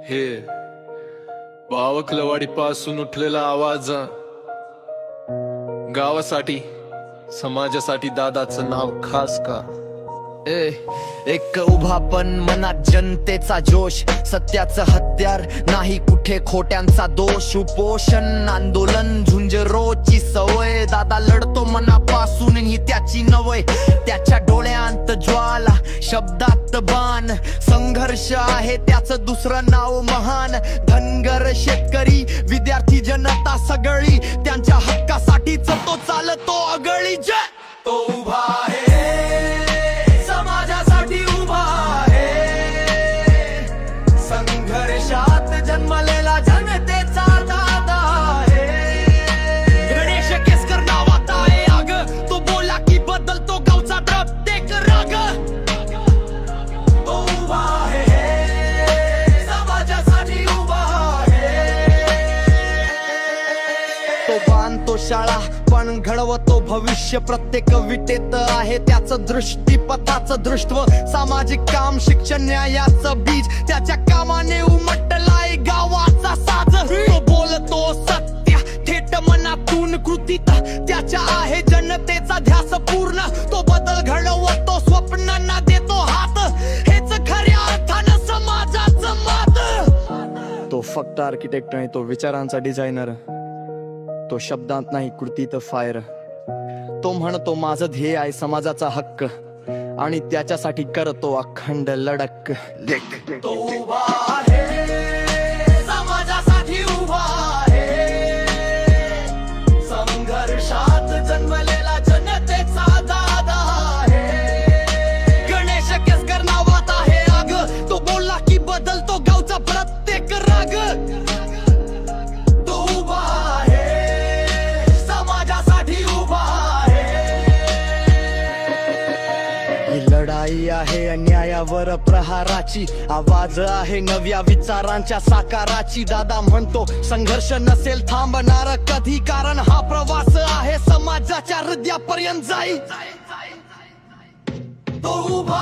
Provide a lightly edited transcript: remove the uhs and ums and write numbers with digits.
हे बावकलवाडी पासून उठलेला आवाज, गावासाठी समाजासाठी दादाचं नाव खास का? एक उभा पण मनात जनतेचा जोश, सत्याचं हत्यार नाही कुठे खोट्यांचा दोष. उपोषण आंदोलन झुंज रोजची सवय, दादा लढतो मनापासून ही त्याची नवय. त्याच्या डोळ्यांत ज्वाला शब्दात बाण, संघर्ष आहे त्याचं दुसरं नाव महान. धनगर शेतकरी विद्यार्थी जनता सगळी त्यांच्या हक्कासाठीच तो चालतो अगळी. तो उभा आहे समाजासाठी, उभा आहे संघर्षात जन्मलेला जनतेचा दादा आहे. गणेश केसकर नावात आहे आग, तो बोला की बदलतो गावचा प्रत्येक राग. तो उभा आहे समाजासाठी, उभा आहे. तो बांधतो शाळा पण घडवतो भविष्य, प्रत्येक विटेत आहे त्याचं दृष्टीपथाचं दृष्टव. सामाजिक काम शिक्षण न्यायाचं बीज, त्याच्या कामाने उमटलाय गावाचा साज. तो बोलतो सत्य थेट मनातून कृतीत, त्याच्या आहे जनतेचा ध्यास पूर्ण. तो बदल घडवतो स्वप्नांना देतो हात, हेच खऱ्या अर्थानं समाजाचं मत. तो फक्त आर्किटेक्ट नाही, तो विचारांचा डिझायनर. तो शब्दांत नाही कृतीत फायर. तो म्हणतो माझं ध्येय आहे समाजाचा हक्क, आणि त्याच्यासाठी करतो अखंड लढक. तो उभा आहे समाजासाठी, उभा आहे संघर्षात जन्मलेला जनतेचा दादा आहे. गणेश केसकर नावात आहे आग, तो बोलला की बदलतो गावचा प्रत्येक राग. तो उभा आहे समाजासाठी, उभा आहे. ही लढाई आहे अन्यायावर प्रहाराची, आवाज आहे नव्या विचारांच्या साकाराची. दादा म्हणतो संघर्ष नसेल थांबणार कधी, कारण हा प्रवास आहे समाजाच्या हृदयापर्यंत जाई. तो उभा